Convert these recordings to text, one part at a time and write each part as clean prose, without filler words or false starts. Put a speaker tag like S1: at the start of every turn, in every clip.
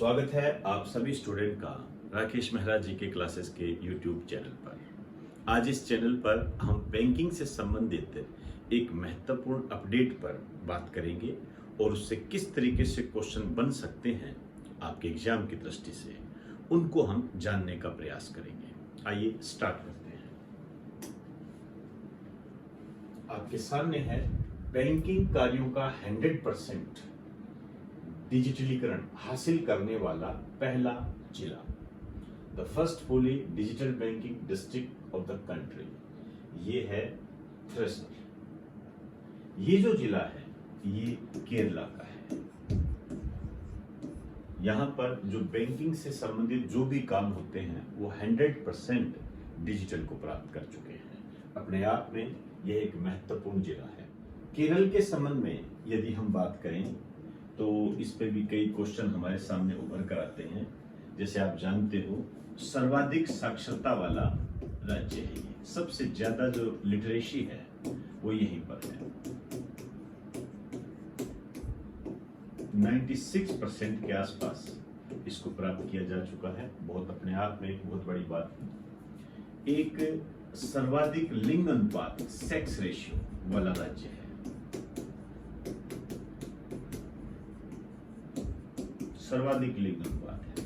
S1: स्वागत है आप सभी स्टूडेंट का राकेश मेहरा जी के क्लासेस के यूट्यूब चैनल पर। आज इस चैनल पर हम बैंकिंग से संबंधित एक महत्वपूर्ण अपडेट पर बात करेंगे और उससे किस तरीके से क्वेश्चन बन सकते हैं आपके एग्जाम की दृष्टि से, उनको हम जानने का प्रयास करेंगे। आइए स्टार्ट करते हैं। आपके सामने है बैंकिंग कार्यों का 100% डिजिटलीकरण हासिल करने वाला पहला जिला, the first fully digital banking district of the country, ये है थ्रेसर। ये जो जिला है ये केरला का है। यहां पर जो बैंकिंग से संबंधित जो भी काम होते हैं वो 100% डिजिटल को प्राप्त कर चुके हैं। अपने आप में यह एक महत्वपूर्ण जिला है। केरल के संबंध में यदि हम बात करें तो इस पे भी कई क्वेश्चन हमारे सामने उभर कर आते हैं। जैसे आप जानते हो, सर्वाधिक साक्षरता वाला राज्य है ये। सबसे ज्यादा जो लिटरेसी है वो यहीं पर है। 96% के आसपास इसको प्राप्त किया जा चुका है। बहुत अपने आप में एक बहुत बड़ी बात है। एक सर्वाधिक लिंग अनुपात, सेक्स रेशियो वाला राज्य है। सर्वाधिक लिंग अनुपात है,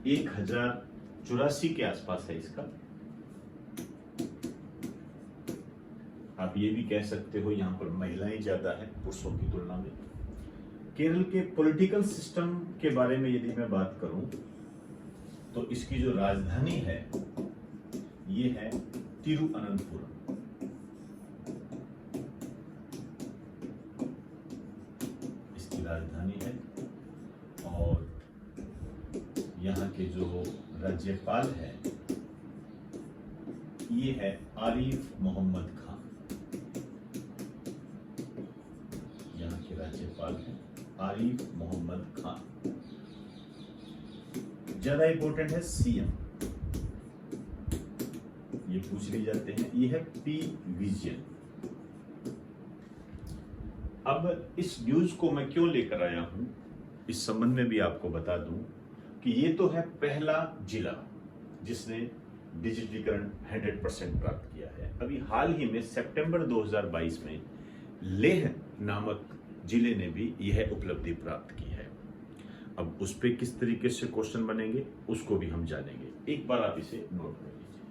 S1: 1084 के आसपास है इसका। आप ये भी कह सकते हो यहां पर महिलाएं ज्यादा है पुरुषों की तुलना में। केरल के पॉलिटिकल सिस्टम के बारे में यदि मैं बात करूं तो इसकी जो राजधानी है ये है तिरुअनंतपुरम। इसकी राजधानी है और यहाँ के जो राज्यपाल है ये है आरिफ मोहम्मद खान। यहाँ के राज्यपाल हैं आरिफ मोहम्मद खान। ज्यादा इंपॉर्टेंट है सीएम, ये पूछ ले जाते हैं। ये है पी विजयन। अब इस न्यूज को मैं क्यों लेकर आया हूं, इस संबंध में भी आपको बता दूं कि ये तो है पहला जिला जिसने डिजिटलीकरण 100% प्राप्त किया है। अभी हाल ही में सितंबर 2022 में लेह नामक जिले ने भी यह उपलब्धि प्राप्त की है। अब उस पे किस तरीके से क्वेश्चन बनेंगे उसको भी हम जानेंगे। एक बार आप इसे नोट कर लीजिए।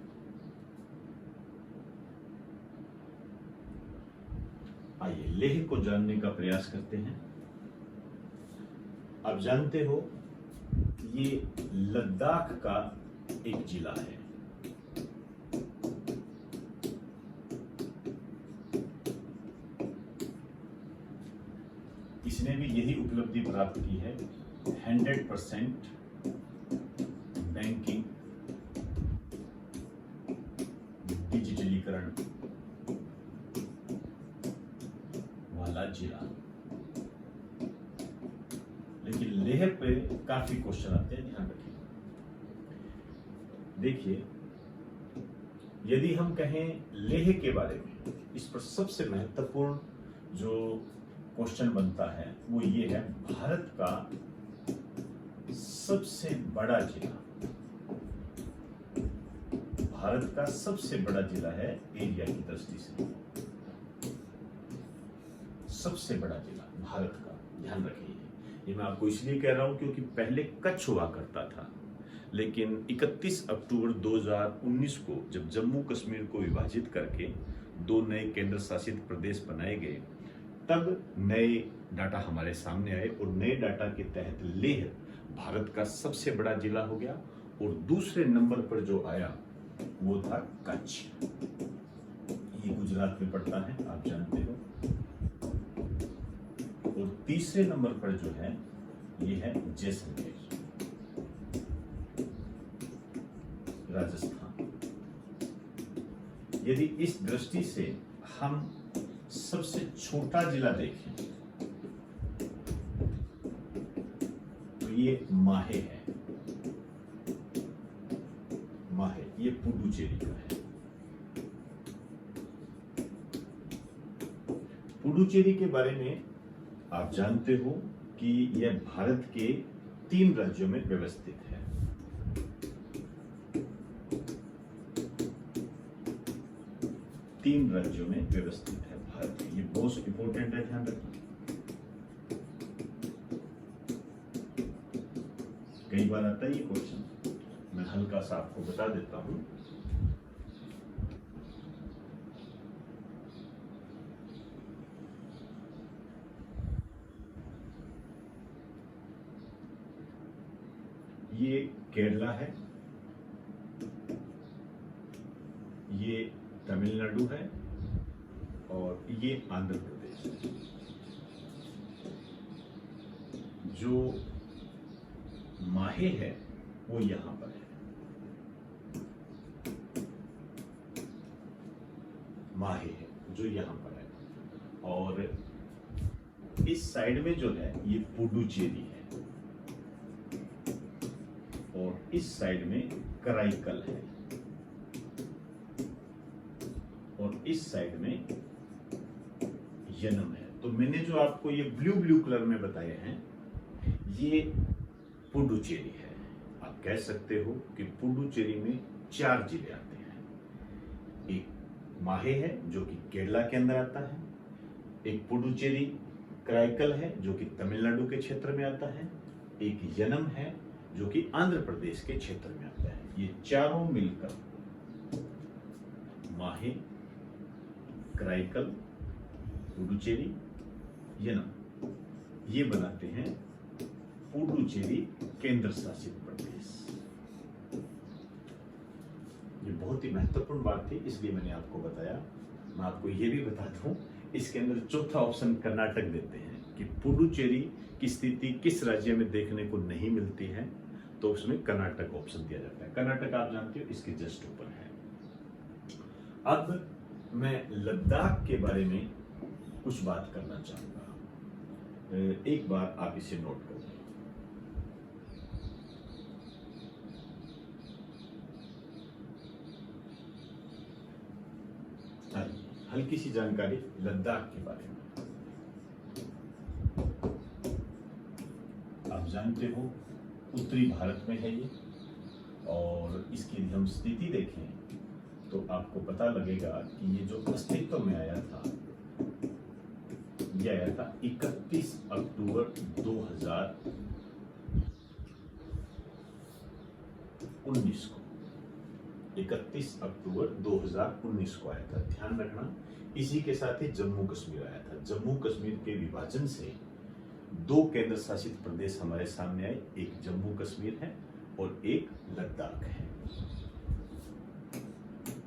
S1: आइए लेह को जानने का प्रयास करते हैं। आप जानते हो ये लद्दाख का एक जिला है। इसने भी यही उपलब्धि प्राप्त की है, 100% बैंकिंग डिजिटलीकरण वाला जिला। लेकिन लेह पे काफी क्वेश्चन आते हैं, ध्यान रखिए। देखिए, यदि हम कहें लेह के बारे में, इस पर सबसे महत्वपूर्ण जो क्वेश्चन बनता है वो ये है, भारत का सबसे बड़ा जिला। भारत का सबसे बड़ा जिला है एरिया की दृष्टि से। सबसे बड़ा जिला भारत का, ध्यान रखिए। ये मैं आपको इसलिए कह रहा हूं क्योंकि पहले कच्छ हुआ करता था, लेकिन 31 अक्टूबर 2019 को जब जम्मू कश्मीर को विभाजित करके 2 नए केंद्र शासित प्रदेश बनाए गए, तब नए डाटा हमारे सामने आए और नए डाटा के तहत लेह भारत का सबसे बड़ा जिला हो गया। और दूसरे नंबर पर जो आया वो था कच्छ। ये गुजरात में पड़ता है, आप जानते हो। और तीसरे नंबर पर जो है ये है जैसलमेर, राजस्थान। यदि इस दृष्टि से हम सबसे छोटा जिला देखें तो ये माहे है। माहे ये पुडुचेरी का है। पुडुचेरी के बारे में आप जानते हो कि यह भारत के 3 राज्यों में व्यवस्थित है। तीन राज्यों में व्यवस्थित है भारत। ये मोस्ट इंपोर्टेंट है, ध्यान रखना। कई बार आता है ये क्वेश्चन, मैं हल्का सा आपको बता देता हूं। ये केरला है, ये तमिलनाडु है और ये आंध्र प्रदेश है। जो माहे है वो यहां पर है, माहे है जो यहां पर है। और इस साइड में जो है ये पुडुचेरी है और इस साइड में कराईकल है और इस साइड में यनम है। तो मैंने जो आपको ये ब्लू ब्लू कलर में बताए हैं ये पुडुचेरी है। आप कह सकते हो कि पुडुचेरी में 4 जिले आते हैं। एक माहे है जो कि केरला के अंदर आता है, एक पुडुचेरी कराईकल है जो कि तमिलनाडु के क्षेत्र में आता है, एक यनम है जो कि आंध्र प्रदेश के क्षेत्र में आता है। ये चारों मिलकर माहे, कराईकल, पुडुचेरी, यनम ये बनाते हैं पुडुचेरी केंद्र शासित प्रदेश। ये बहुत ही महत्वपूर्ण बात थी, इसलिए मैंने आपको बताया। मैं आपको ये भी बता दूं, इसके अंदर चौथा ऑप्शन कर्नाटक देते हैं कि पुडुचेरी की स्थिति किस राज्य में देखने को नहीं मिलती है, तो उसमें कर्नाटक ऑप्शन दिया जाता है। कर्नाटक आप जानते हो इसके जस्ट ऊपर है। अब मैं लद्दाख के बारे में कुछ बात करना चाहूंगा। एक बार आप इसे नोट करो। हल्की सी जानकारी लद्दाख के बारे में। आप जानते हो उत्तरी भारत में है ये, और इसकी हम स्थिति देखें तो आपको पता लगेगा कि ये जो अस्तित्व में आया था, ये आया था 31 अक्टूबर 2019 को। 31 अक्टूबर 2019 को आया था, ध्यान रखना। इसी के साथ ही जम्मू कश्मीर आया था। जम्मू कश्मीर के विभाजन से 2 केंद्र शासित प्रदेश हमारे सामने आए, एक जम्मू कश्मीर है और एक लद्दाख है।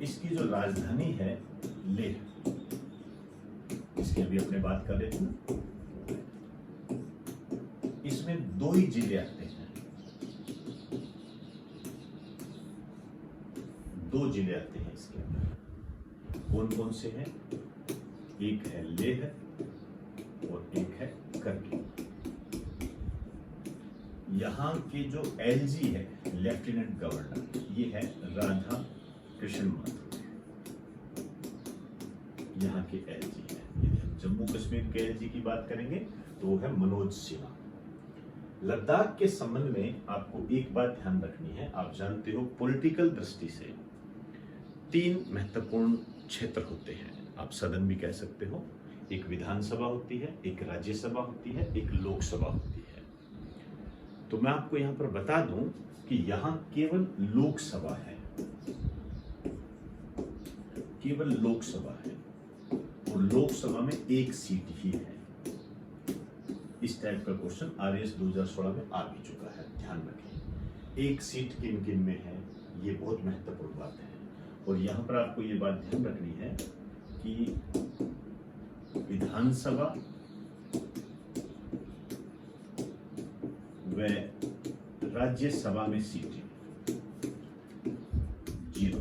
S1: इसकी जो राजधानी है लेह, इसकी अभी अपने बात कर रहे थे ना, इसमें 2 ही जिले आते हैं, 2 जिले आते हैं इसके अंदर। कौन कौन से हैं? एक है लेह और एक है करगिल। यहाँ के जो एलजी है, लेफ्टिनेंट गवर्नर, ये है राधा कृष्ण माथुर, यहाँ के एलजी है। यदि हम जम्मू कश्मीर के एलजी की बात करेंगे तो वो है मनोज सिन्हा। लद्दाख के संबंध में आपको एक बात ध्यान रखनी है। आप जानते हो पॉलिटिकल दृष्टि से 3 महत्वपूर्ण क्षेत्र होते हैं, आप सदन भी कह सकते हो। एक विधानसभा होती है, एक राज्यसभा होती है, एक लोकसभा होती है। तो मैं आपको यहां पर बता दूं कि यहां केवल लोकसभा है, केवल लोकसभा है, और लोकसभा में 1 सीट ही है। इस टाइप का क्वेश्चन आरएस 2016 में आ भी चुका है, ध्यान रखें। 1 सीट किन किन में है, ये बहुत महत्वपूर्ण बात है। और यहां पर आपको ये बात ध्यान रखनी है कि विधानसभा व राज्यसभा में सीटें 0।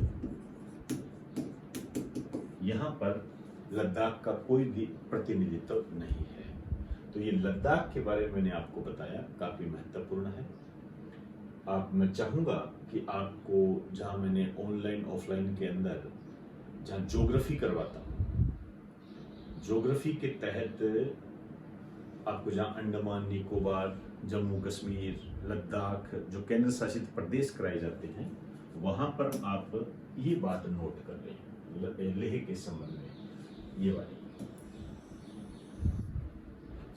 S1: यहां पर लद्दाख का कोई भी प्रतिनिधित्व नहीं है। तो ये लद्दाख के बारे में मैंने आपको बताया, काफी महत्वपूर्ण है। मैं चाहूंगा कि आपको, जहां मैंने ऑनलाइन ऑफलाइन के अंदर जहां ज्योग्राफी करवाता हूं, ज्योग्राफी के तहत आपको जहां अंडमान निकोबार जम्मू कश्मीर, लद्दाख, जो केंद्र शासित प्रदेश कराए जाते हैं, वहां पर आप ये बात नोट कर लें लेह के संबंध में, ये वाली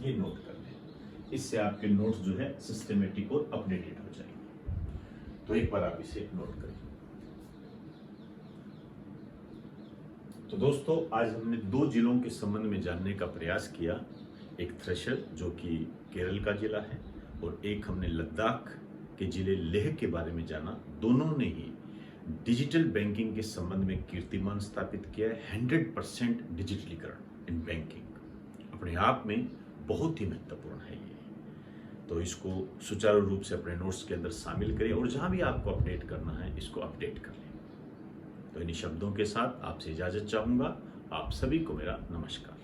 S1: ये नोट कर लें। इससे आपके नोट्स जो है सिस्टमेटिक और अपडेटेड हो जाएंगे। तो एक बार आप इसे नोट करें। तो दोस्तों, आज हमने 2 जिलों के संबंध में जानने का प्रयास किया। एक थ्रेशर जो कि केरल का जिला है, और एक हमने लद्दाख के जिले लेह के बारे में जाना। दोनों ने ही डिजिटल बैंकिंग के संबंध में कीर्तिमान स्थापित किया है। 100% डिजिटलीकरण इन बैंकिंग अपने आप में बहुत ही महत्वपूर्ण है ये। तो इसको सुचारू रूप से अपने नोट्स के अंदर शामिल करें, और जहां भी आपको अपडेट करना है इसको अपडेट कर लें। तो इन्हीं शब्दों के साथ आपसे इजाजत चाहूंगा। आप सभी को मेरा नमस्कार।